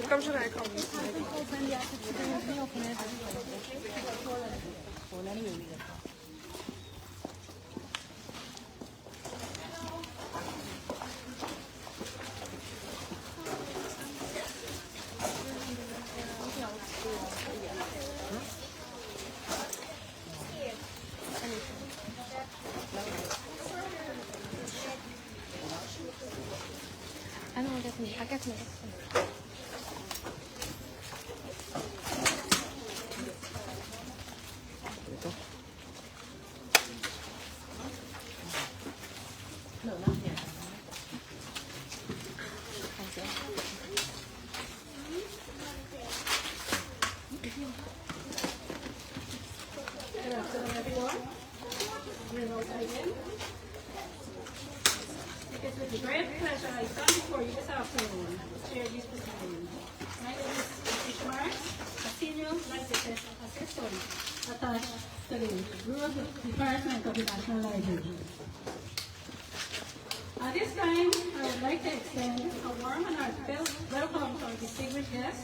Come should I come? I don't get me. I get me. No, not yet. Good afternoon, everyone. It is with great pleasure I stand before you this afternoon to share these proceedings. My name is Fish Marks, a senior licensed assistant attached to the Rural Department of the National Library. At this time, I would like to extend a warm and heartfelt welcome to our distinguished guest,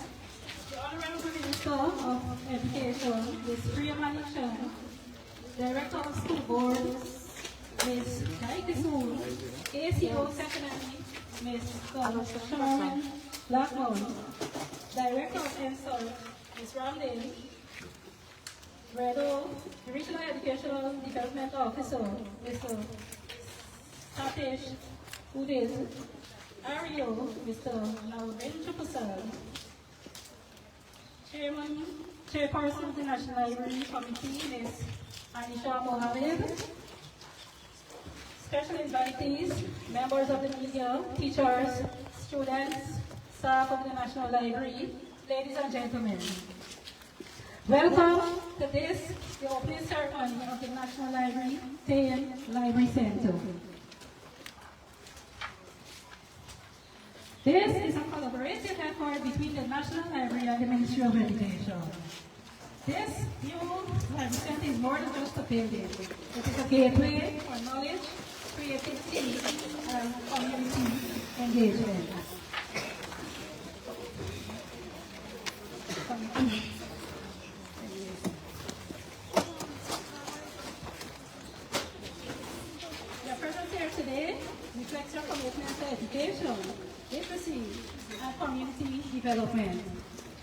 the Honorable Minister of Education, Ms. Priya Manichan, Director of School Board, Ms. Kaikisoon, ACO Secretary, Ms. Sharon Blackmore, Director of NSOL, Ms. Ramdin, Redo, Regional Educational Development Officer, Mr. Satish Udin, REO, Mr. Lavendra Prasad, Chairperson of the National Library Committee, Ms. Anisha Mohammed, special invitees, members of the media, teachers, students, staff of the National Library, ladies and gentlemen. Welcome to this, the opening ceremony of the National Library, Tain Library Center. This is a collaborative effort between the National Library and the Ministry of Education. This new library center is more than just a building. It is a gateway for knowledge, creativity, and community engagement. Your presence here today reflects your commitment to education, literacy, and community development.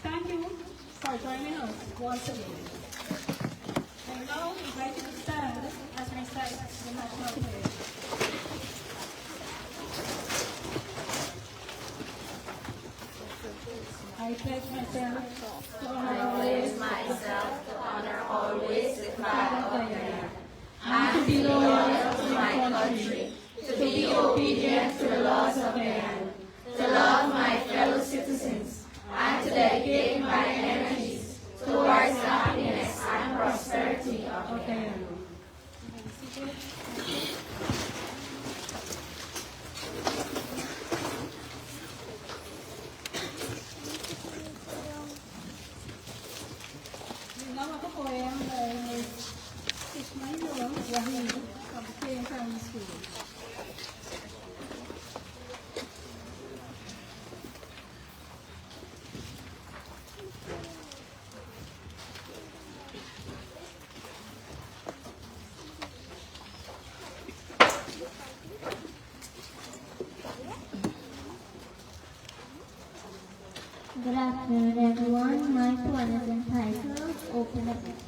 Thank you for joining us once again. I now invite you to stand as we recite the national pledge. I pledge myself to honor always myself, to honor always the flag of the land, and to be loyal to my country, to be obedient to the laws of the land, to love my fellow citizens, and to dedicate my energies towards the happiness and prosperity of the land. We now have a poem by Ms. Ismail Wahid from the Tain Primary School. Good afternoon, everyone. My poem is entitled Open a Book.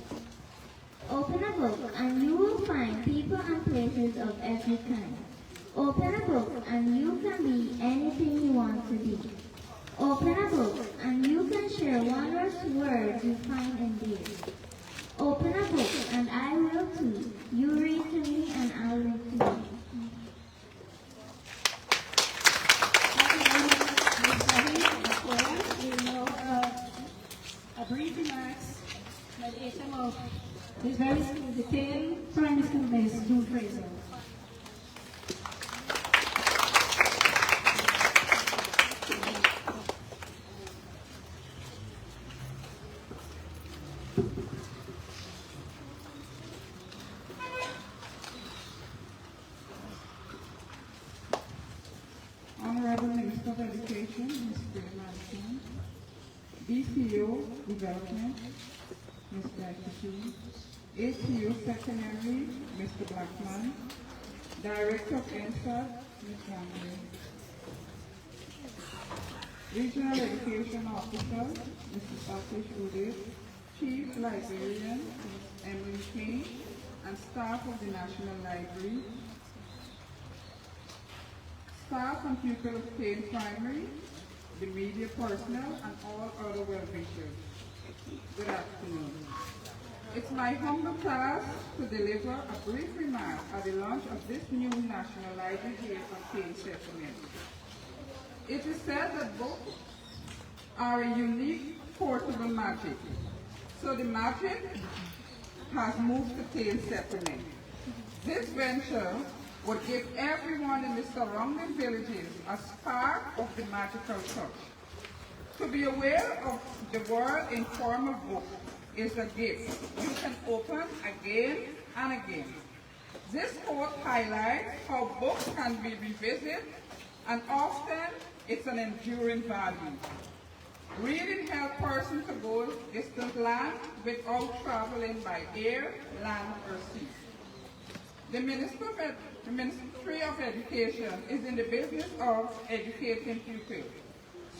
Open a book and you will find people and places of every kind. Open a book and you can be anything you want to be. Open a book and you can share wondrous words you find in these. Open a book and I will too. You read to me and I will to you. A brief remarks mediation of this very school, the Tain Primary School based June Fraser. Development, Mr. Eshiki, ATU Secondary, Mr. Blackman, Director of NSAT, Ms. Gamble, Regional Education Officer, Mr. Satish Udit, Chief Librarian, Ms. Emily Tain, and staff of the National Library, staff and pupils of Tain Primary, the media personnel, and all other well-wishers. Good afternoon. It's my humble task to deliver a brief remark at the launch of this new National Library here at Tain Settlement. It is said that books are a unique portable magic. So the magic has moved to Tain Settlement. This venture would give everyone in the surrounding villages a spark of the magical touch. To be aware of the world in form of book is a gift you can open again and again. This quote highlights how books can be revisited, and often it's an enduring value. Reading helps persons to go distant land without traveling by air, land, or sea. The Ministry of Education is in the business of educating pupils.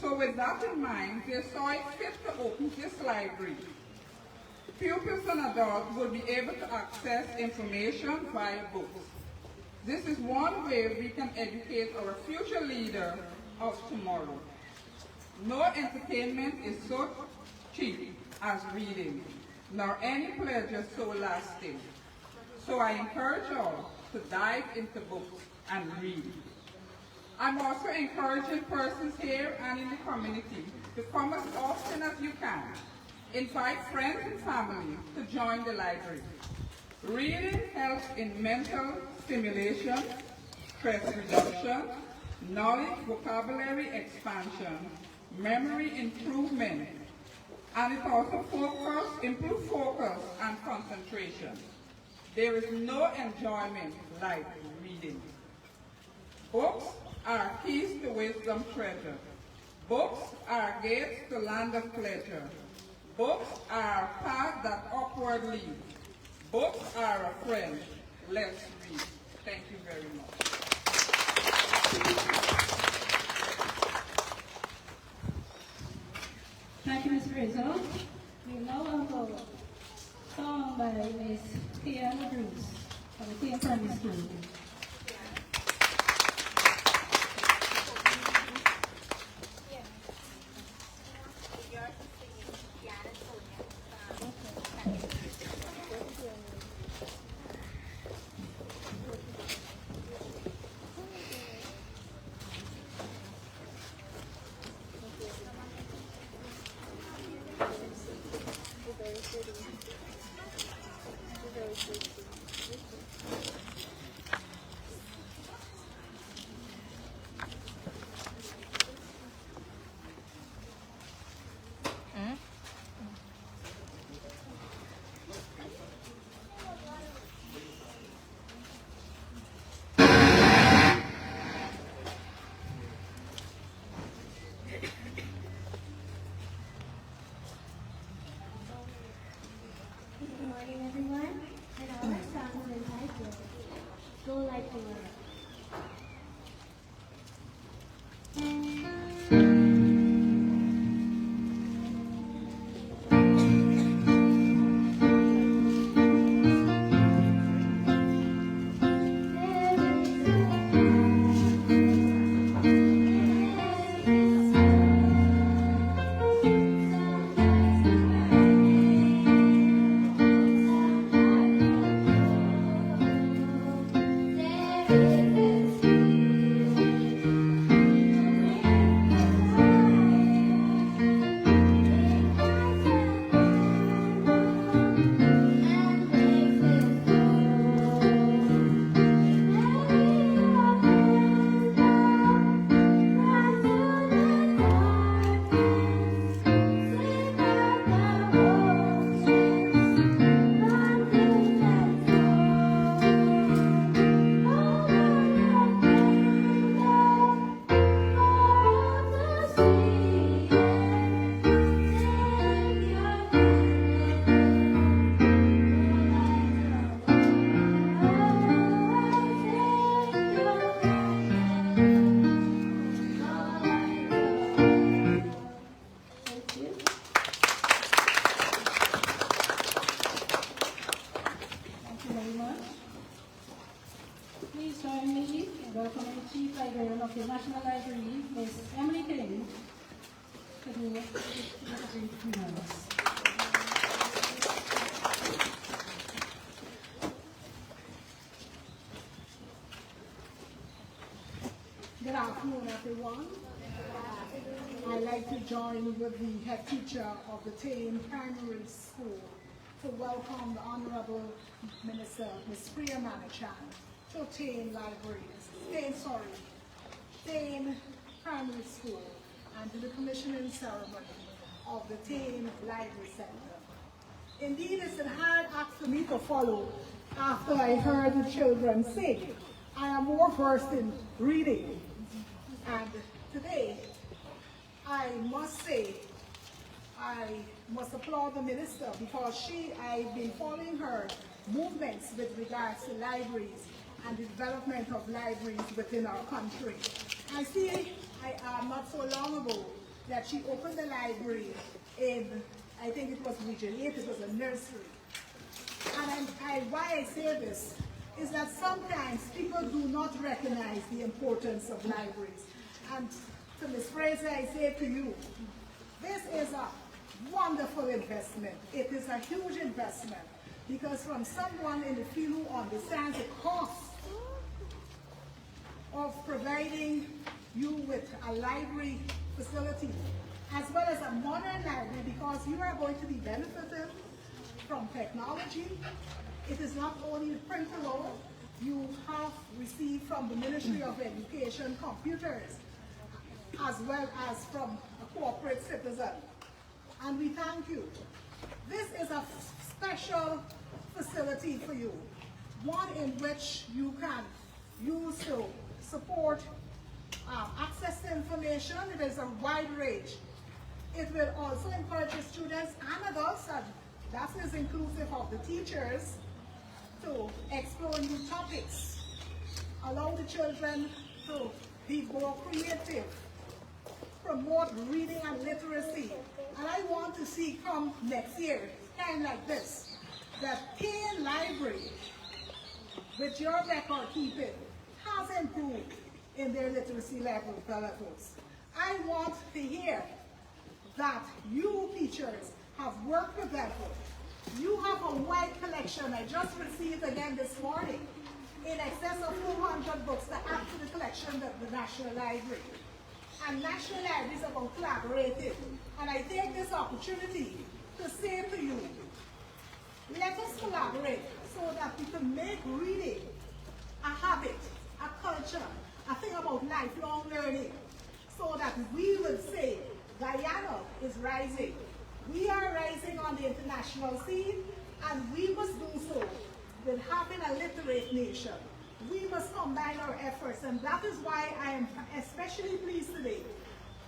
So with that in mind, they saw it fit to open this library. Pupils and adults will be able to access information via books. This is one way we can educate our future leader of tomorrow. No entertainment is so cheap as reading, nor any pleasure so lasting. So I encourage all to dive into books and read. I'm also encouraging persons here and in the community to come as often as you can. Invite friends and family to join the library. Reading helps in mental stimulation, stress reduction, knowledge, vocabulary expansion, memory improvement, and it also improves focus and concentration. There is no enjoyment like reading. Books are keys to wisdom treasure. Books are gates to land of pleasure. Books are a path that upward leads. Books are a friend. Let's read. Thank you very much. Thank you, Ms. Rizzo. We now have a song by Ms. Tain Bruce from the Tain Primary School. Good morning, everyone. And our song is entitled Go Like the World. There is Please join me in welcoming Chief Librarian of the National Library, Ms. Emily Tain, to do the brief remarks. Good afternoon, everyone. I'd like to join with the head teacher of the Tain Primary School to welcome the Honorable Minister, Ms. Priya Manachan, to Tain Primary School, and to the commissioning ceremony of the Tain Library Center. Indeed, it's a hard act for me to follow after I heard the children sing. I am more versed in reading, and today, I must say, I must applaud the minister because I've been following her movements with regards to libraries and the development of libraries within our country. I see, not so long ago, that she opened a library in, I think it was Region 8, it was a nursery. And why I say this is that sometimes people do not recognize the importance of libraries. And to Ms. Fraser, I say to you, this is a wonderful investment. It is a huge investment because from someone in the field who understands the cost of providing you with a library facility as well as a modern library, because you are going to be benefiting from technology. It is not only the print alone. You have received from the Ministry of Education computers as well as from a corporate citizen. And we thank you. This is a special facility for you, one in which you can use to support access to information. It is a wide range. It will also encourage the students and adults, and that is inclusive of the teachers, to explore new topics, allow the children to be more creative, promote reading and literacy. And I want to see come next year, time like this, that Tain Library, with your record keeping, has improved in their literacy levels. I want to hear that you teachers have worked with Bedford. You have a wide collection. I just received again this morning in excess of 400 books to add to the collection of the National Library. And National Library is about collaborating. And I take this opportunity to say to you, let us collaborate so that we can make reading a habit, a culture, a thing about lifelong learning, so that we will say, Guyana is rising. We are rising on the international scene, and we must do so with having a literate nation. We must combine our efforts, and that is why I am especially pleased today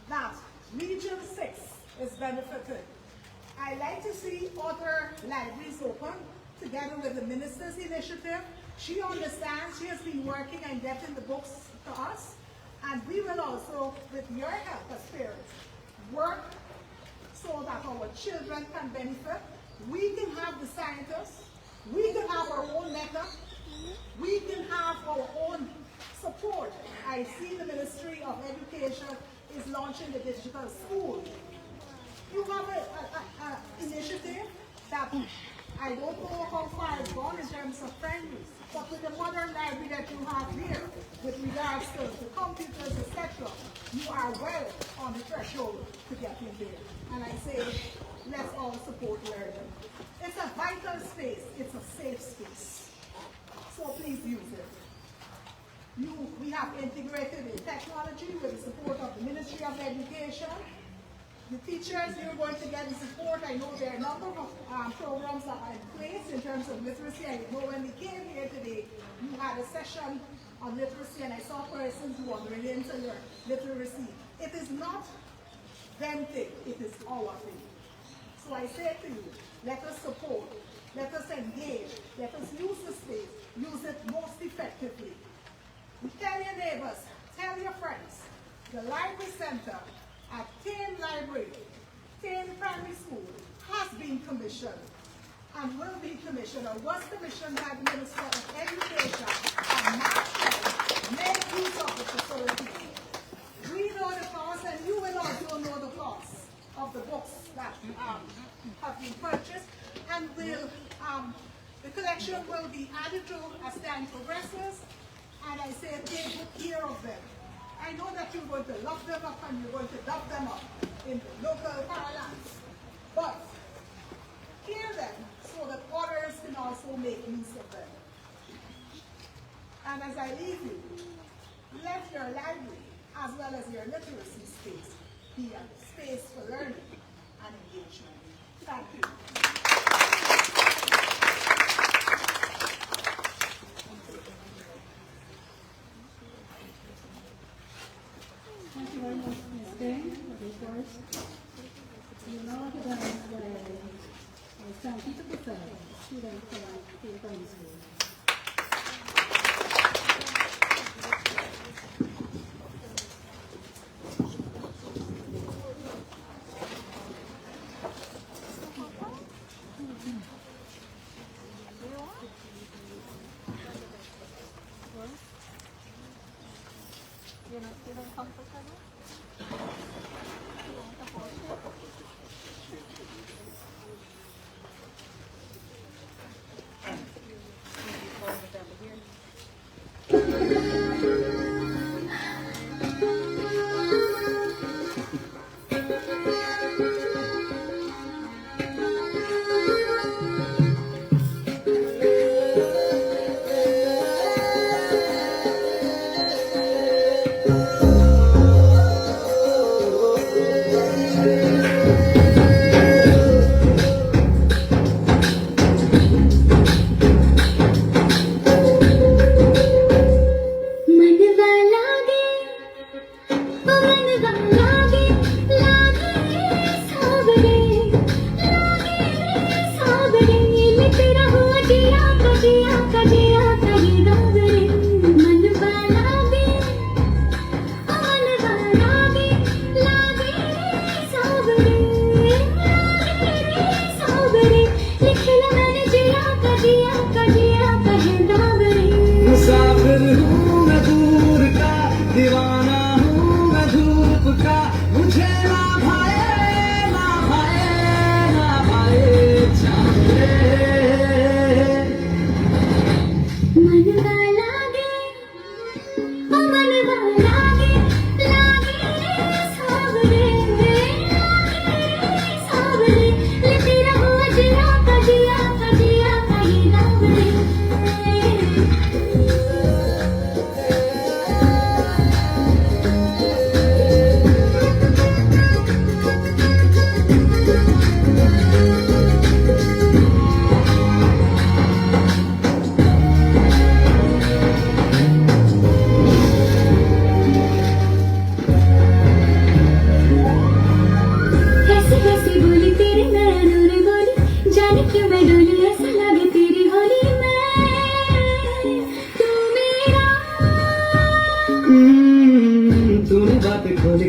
that Region 6 is benefited. I like to see other libraries open together with the minister's initiative. She understands, she has been working and getting the books to us, and we will also, with your help as parents, work so that our children can benefit. We can have the scientists, we can have our own meta, we can have our own support. I see the Ministry of Education is launching the digital school. You have an initiative that I don't know how far it's gone in terms of friendlies, but with the modern library that you have here, with regards to the computers, etc., you are well on the threshold to get in there. And I say, let's all support learning. It's a vital space. It's a safe space. So please use it. We have integrated the technology with the support of the Ministry of Education. The teachers, you're going to get the support. I know there are a number of programs that are in place in terms of literacy. I know when we came here today, you had a session on literacy, and I saw persons who are related to your literacy. It is not them thing, it is our thing. So I say to you, let us support, let us engage, let us use the space, use it most effectively. Tell your neighbors, tell your friends, the Library Center at Tain Library, Tain Primary School, has been commissioned and will be commissioned or was commissioned by the Minister of Education on March use of the facility. We know the cost, and you will also know the cost of the books that have been purchased, and the collection will be added to as time progresses, and I say take good care of them. I know that you're going to lock them up and you're going to lock them up in the local parlance, but hear them so that others can also make use of them. And as I leave you, let your library, as well as your literacy space, be a space for learning and engagement. Thank you. Thank you very much, Ms. Tain, for this course. You know that I thank you to prefer students from the primary school.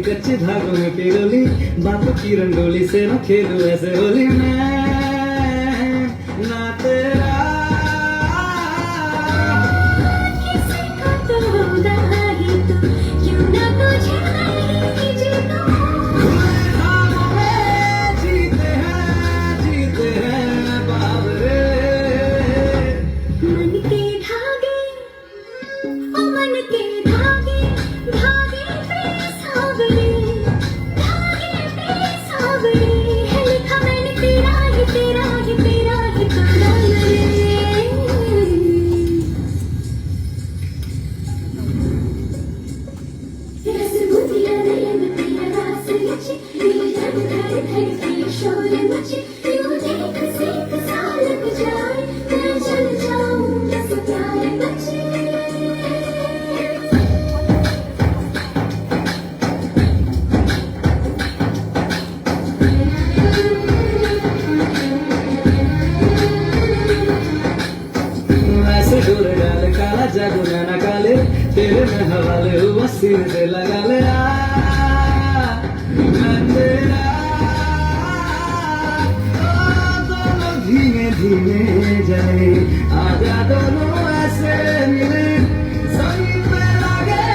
कच्चे धागों में पिरोली बातों की रंगोली से न खेलूं ऐसे होली में ना तेरा किसी को तो उदारी तो क्यों ना तुझे नहीं जीता जीते हैं बाबरे मन के धागे ओ मन के धागे धागे पे सावरे धागे पे सावरे है लिखा मैंने तेरा ही तेरा ही तेरा ही तेरा रसगुल्ला नयन तेरा रास लचे दिल धड़ धड़ धड़ के शोर मचे यूं देख सेक साल गुजारे मैं चल जाऊं बस प्यार बचे ऐसे गोरे गाल काला जादू ना काले तेरे में हवाले हुआ सिर से लगा ले मैं तेरा दोनों धीमे धीमे जाए आजा दोनों ऐसे मिले जमीन पे लगे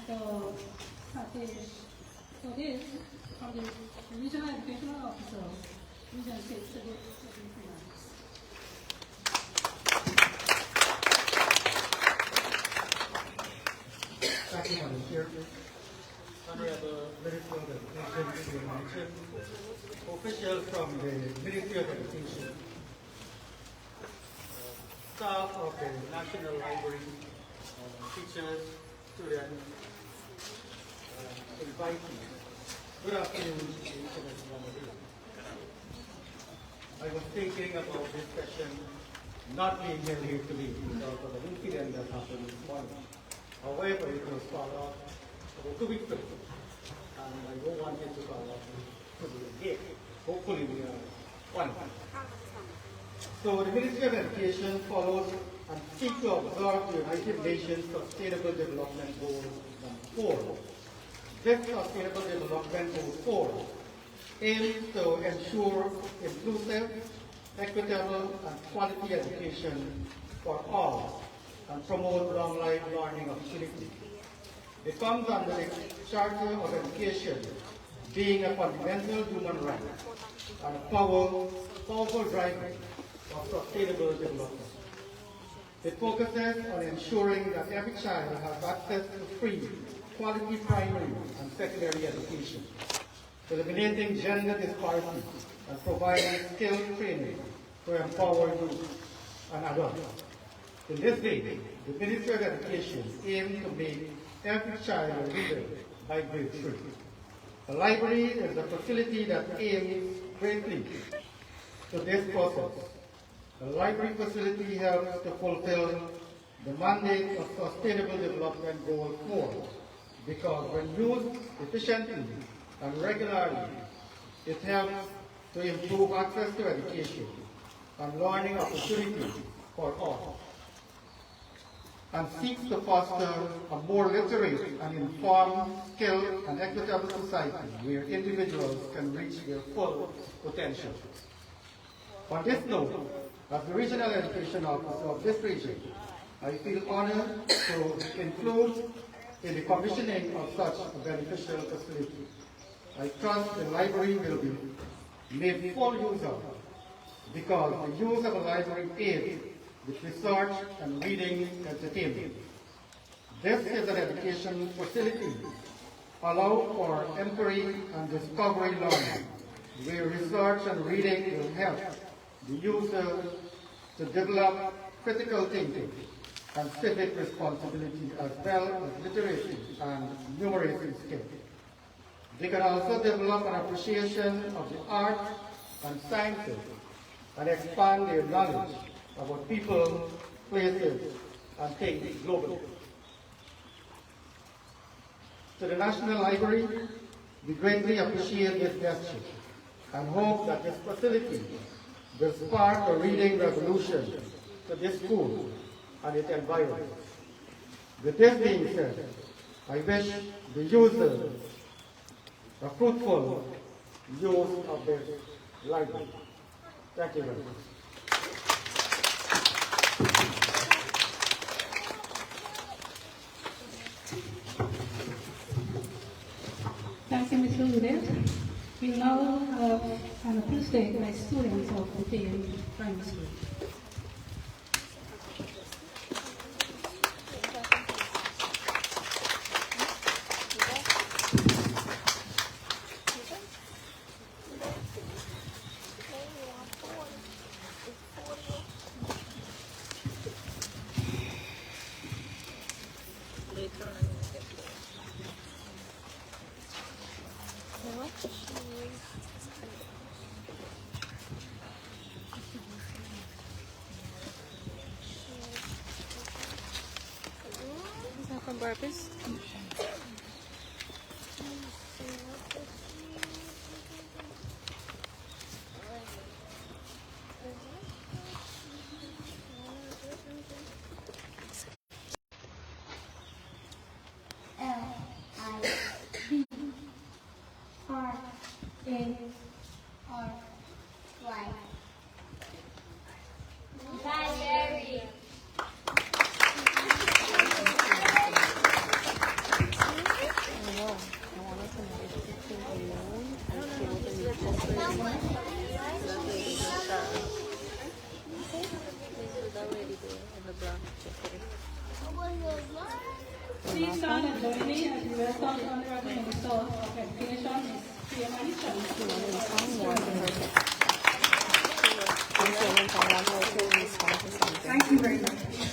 Mr. Satish for this from the Regional Educational Officer, Region 6, Thank you, Madam Chair. Honorable Minister of Education, officials from the Ministry of Education, staff of the National Library, teachers, students, invitees. Good afternoon to each and every one of you. I was thinking about this session not being held here today because of an incident that happened this morning. However, it was followed up about 2 weeks ago, and I don't want it to follow up to the again. Hopefully, we are one. So, the Ministry of Education follows and seeks to observe the United Nations Sustainable Development Goal number 4. This Sustainable Development Goal 4 aims to ensure inclusive, equitable, and quality education for all and promote long life learning opportunities. It comes under the Charter of Education, being a fundamental human right and a powerful driver of sustainable development. It focuses on ensuring that every child has access to free, quality primary and secondary education, eliminating gender disparity and providing skilled training to empower youth and adults. In this way, the Ministry of Education aims to make every child a reader by grade 3. The library is a facility that aims greatly to this process. The library facility helps to fulfill the mandate of Sustainable Development Goal 4 because when used efficiently and regularly, it helps to improve access to education and learning opportunities for all, and seeks to foster a more literate and informed, skilled, and equitable society where individuals can reach their full potential. On this note, as the Regional Education Officer of this region, I feel honored to include in the commissioning of such a beneficial facility. I trust the library will be made full use of because the use of a library aids with research and reading entertainment. This is an education facility allow for inquiry and discovery learning, where research and reading will help the user to develop critical thinking and civic responsibility as well as literacy and numeracy skills. They can also develop an appreciation of the arts and sciences and expand their knowledge about people, places, and things globally. To the National Library, we greatly appreciate this gesture and hope that this facility will spark a reading revolution to this school and its environment. With this being said, I wish the users a fruitful use of this library. Thank you very much. Thank you, Mr. Udit. We now have an appeal state by students of the Tain Primary School. Is that from Berbice? L-I-B-R-A-R-Y. Library.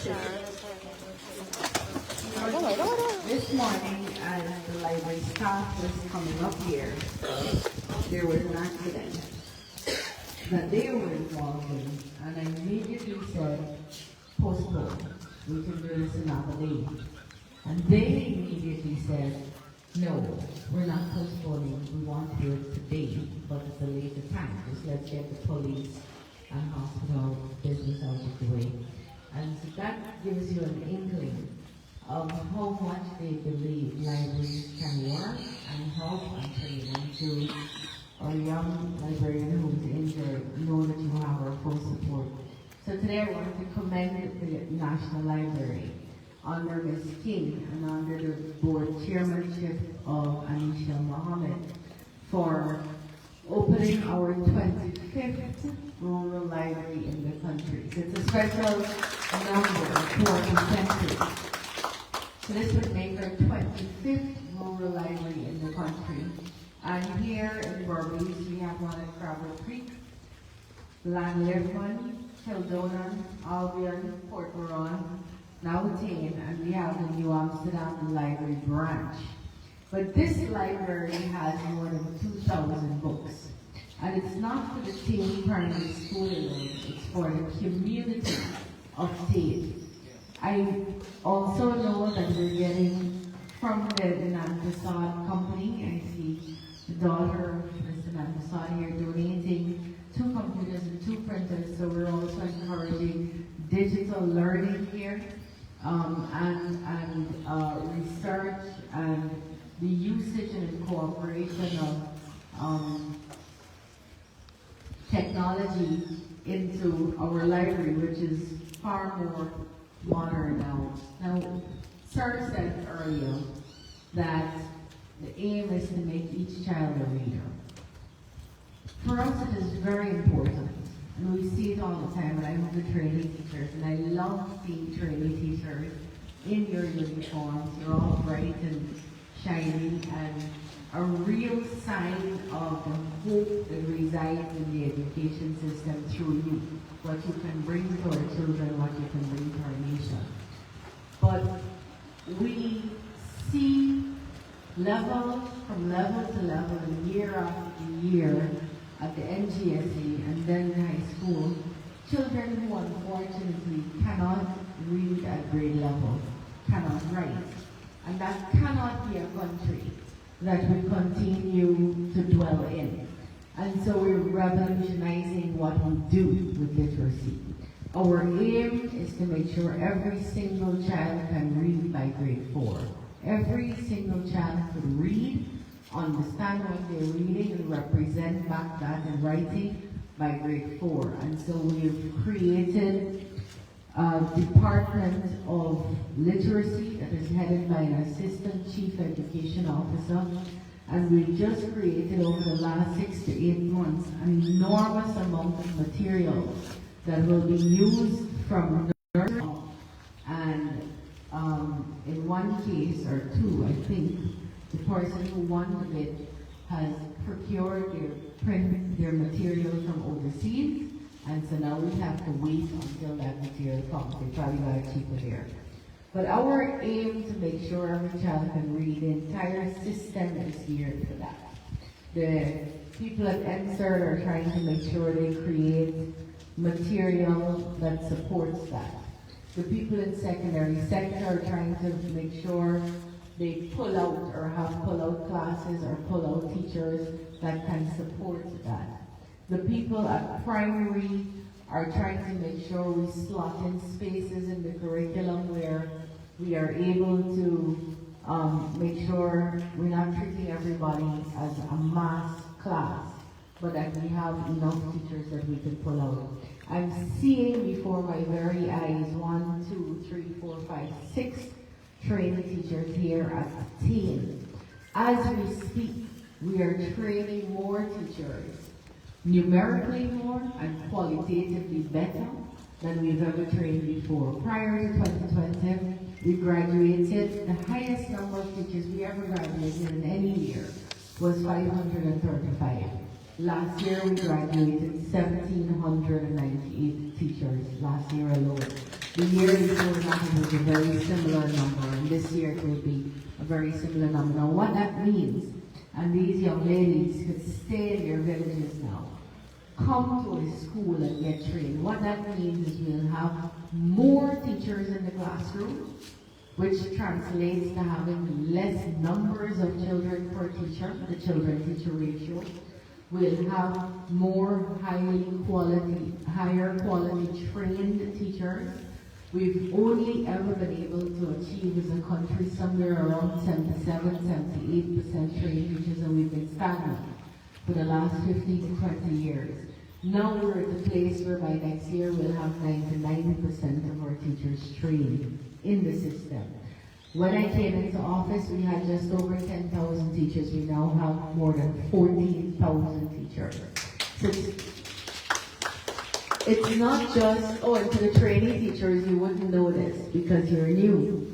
This morning, as the library staff was coming up here, there was an accident that they were involved in, and I immediately said, postpone, we can do this another day. And they immediately said, no, we're not postponing, we want to do it today, but it's a later time. Just let's get the police and hospital business out of the way. And so that gives you an inkling of how much they believe libraries can work and help and training to our young librarian who's injured, know that you have our full support. So today I want to commend the National Library under Ms. King and under the board chairmanship of Anisha Mohammed for opening our 25th rural library in the country. So it's a special number for the century. So this would make our 25th rural library in the country. And here in Berbice, we have one at Crabber Creek, Lanlifton, Kildona, Albion, Port Moran, now Tain, and we have the New Amsterdam Library branch. But this library has more than 2,000 books. And it's not for the Tain primary school alone, it's for the community of Tain. I also know that we're getting from the Nantasad company, I see the daughter of Mr. Nantasad here donating 2 computers and 2 printers, so we're also encouraging digital learning here, and research and the usage and incorporation of technology into our library, which is far more modern now. Now, Sir said earlier that the aim is to make each child a reader. For us, it is very important, and we see it all the time, and I'm the trainee teachers, and I love seeing trainee teachers in your uniforms. You're all bright and shiny, and a real sign of the hope that resides in the education system through you, what you can bring to our children, what you can bring to our nation. But we see level from level to level, and year after year, at the NGSE and then high school, children who unfortunately cannot read at grade level, cannot write. And that cannot be a country that we continue to dwell in. And so we're revolutionizing what we do with literacy. Our aim is to make sure every single child can read by grade 4. Every single child can read, understand what they're reading, and represent back that in writing by grade 4. And so we've created a Department of Literacy that is headed by an Assistant Chief Education Officer. And we've just created over the last 6 to 8 months an enormous amount of material that will be used from nursery, and in one case, or 2, I think, the person who won the bid has procured their material from overseas, and so now we have to wait until that material comes. They probably got it cheaper there. But our aim to make sure every child can read, the entire system is geared for that. The people at NSERT are trying to make sure they create material that supports that. The people in secondary sector are trying to make sure they pull out or have pull-out classes or pull-out teachers that can support that. The people at primary are trying to make sure we slot in spaces in the curriculum where we are able to make sure we're not treating everybody as a mass class, but that we have enough teachers that we can pull out. I'm seeing before my very eyes 1, 2, 3, 4, 5, 6 trained teachers here at Tain. As we speak, we are training more teachers, numerically more and qualitatively better than we've ever trained before. Prior to 2020, we graduated, the highest number of teachers we ever graduated in any year was 535. Last year we graduated 1,798 teachers, last year alone. The year before that it was a very similar number, and this year it will be a very similar number. Now what that means, and these young ladies could stay in their villages now, come to a school and get trained. What that means is we'll have more teachers in the classroom, which translates to having less numbers of children per teacher, the children-teacher ratio. We'll have more higher quality trained teachers. We've only ever been able to achieve as a country somewhere around 78% trained teachers, and we've been stagnant for the last 15 to 20 years. Now we're at the place where by next year we'll have 90% of our teachers trained in the system. When I came into office, we had just over 10,000 teachers. We now have more than 14,000 teachers. So it's not just, and to the trainee teachers, you wouldn't know this because you're new.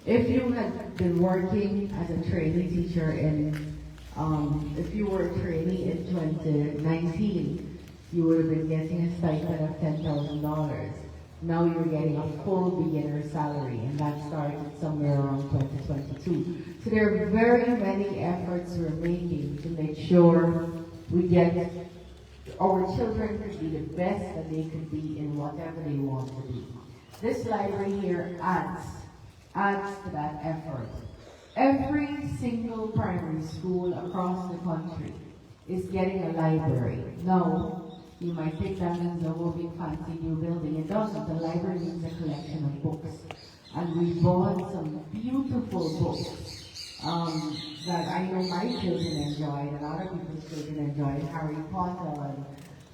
If you had been working as a trainee teacher if you were a trainee in 2019, you would have been getting a stipend of $10,000. Now you're getting a full beginner salary, and that started somewhere around 2022. So there are very many efforts we're making to make sure we get our children to be the best that they could be in whatever they want to be. This library here adds to that effort. Every single primary school across the country is getting a library. Now, you might think that means a whole big fancy new building. It doesn't. The library means a collection of books. And we bought some beautiful books that I know my children enjoyed, and other people's children enjoyed. Harry Potter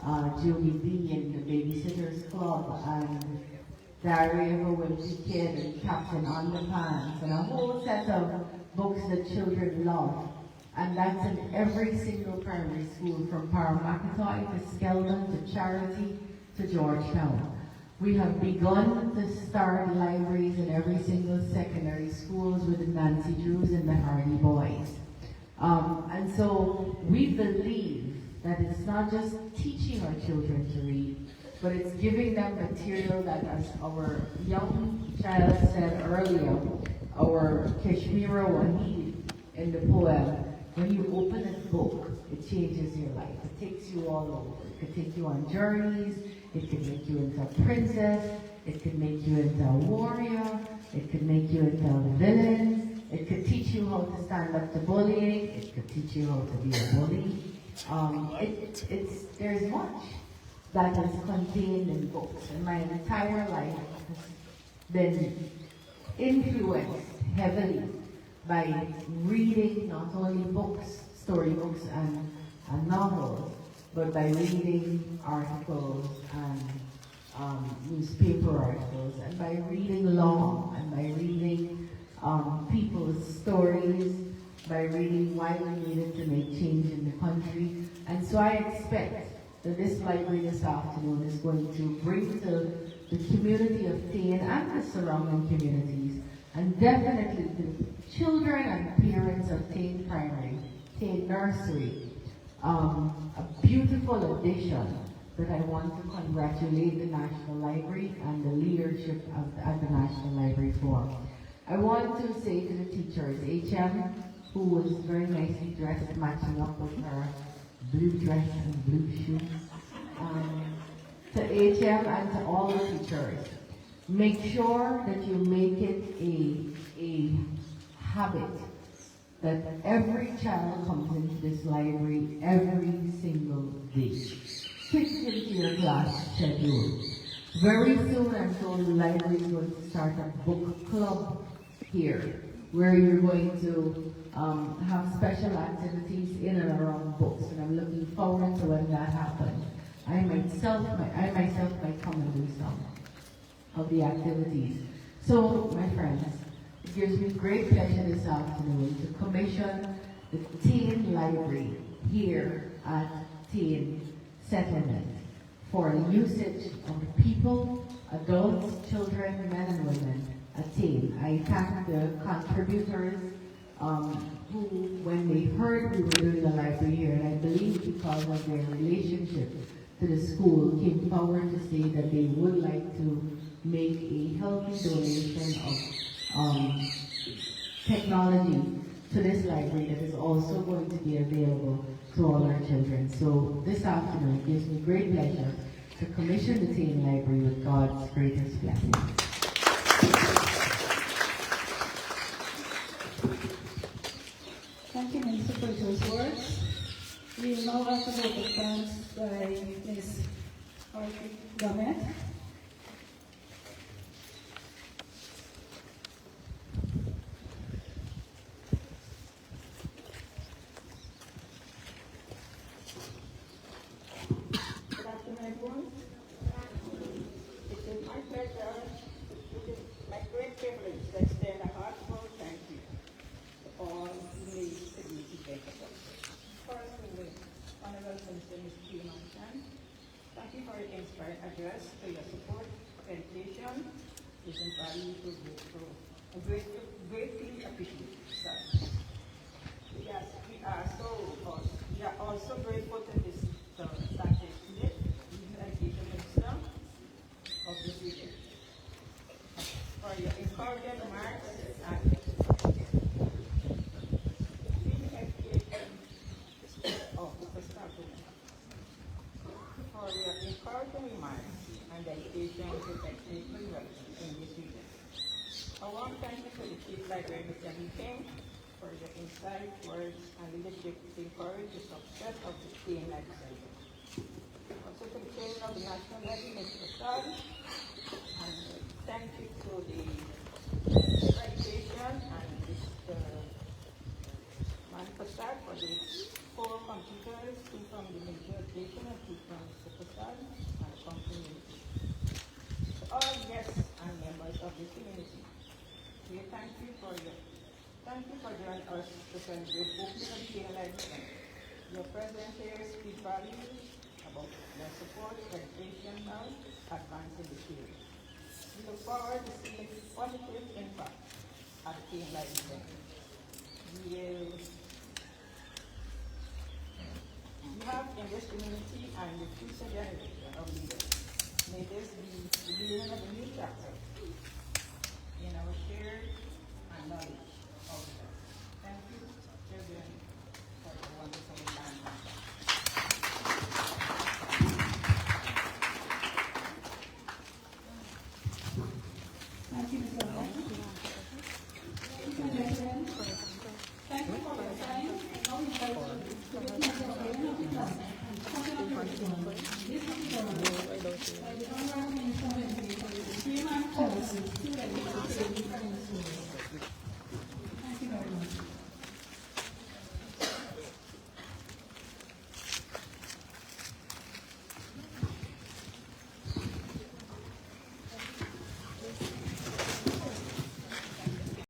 and Julie B. and the Babysitter's Club and Diary of a Wimpy Kid and Captain Underpants and a whole set of books that children love. And that's in every single primary school from Parramatta to Skeldon to Charity to Georgetown. We have begun to start libraries in every single secondary schools with the Nancy Drews and the Hardy Boys. And so we believe that it's not just teaching our children to read, but it's giving them material that, as our young child said earlier, our Kashmira Wahid in the poem, when you open a book, it changes your life. It takes you all over. It could take you on journeys. It could make you into a princess. It could make you into a warrior. It could make you into a villain. It could teach you how to stand up to bullying. It could teach you how to be a bully. There's much that is contained in books. And my entire life has been influenced heavily by reading not only books, storybooks and novels, but by reading articles and newspaper articles, and by reading law, and by reading people's stories, by reading why we needed to make change in the country. And so I expect that this library this afternoon is going to bring to the community of Tain and the surrounding communities, and definitely the children and parents of Tain Primary, Tain Nursery, a beautiful addition that I want to congratulate the National Library and the leadership at the National Library for. I want to say to the teachers, HM, who was very nicely dressed, matching up with her blue dress and blue shoes, to HM and to all the teachers, make sure that you make it a habit that every child comes into this library every single day. Fit into your class schedule. Very soon, I'm told the library is going to start a book club here, where you're going to have special activities in and around books, and I'm looking forward to when that happens. I myself might come and do some of the activities. So, my friends, it gives me great pleasure this afternoon to commission the Tain Library here at Tain Settlement for usage of the people, adults, children, men and women at Tain. I thank the contributors who, when they heard we were doing the library here, and I believe because of their relationship to the school came forward to say that they would like to make a healthy donation of technology to this library that is also going to be available to all our children. So this afternoon it gives me great pleasure to commission the Tain Library with God's greatest blessings. Thank you, Minister, for those words. We now have to go to thanks by Ms. Gomez. Good afternoon, everyone. It is my pleasure, it is my great privilege to extend a heartfelt thank you to all who made the meeting possible. First, to the Honorable Minister, Ms. Corentyne, thank you for your inspiring address, for your support, dedication, is invaluable to go through. I greatly appreciate that. We are also grateful to this Dr. Smith, the Education Minister of this region, for your encouraging remarks and for your encouraging remarks and dedication to technical work in this region. I want to thank you to the Chief Librarian, Mr. Tain, for your insight, words, and leadership to encourage the success of the Tain Library. Also to the Chairman of the National Library, Mr. Prasad, and thank you to the Education and Mr. Prasad for the 4 computers, 2 from the Major Education and 2 from Mr. Prasad and company. To all guests and members of the community, we thank you for joining us to celebrate opening of the Tain Library. Your presence here speaks volumes about the support, dedication, and advancing the field. We look forward to seeing positive impact at the Tain Library. We have in this community and the future generation of leaders. May this be the beginning of a new chapter in our shared and knowledge of the earth. Thank you, children, for the wonderful land. Thank you, Ms. Gomez. Ladies and gentlemen, thank you for your time. Now we invite you to witness the opening of the class. This is by the Honorable Minister of Education, Chairman Charles,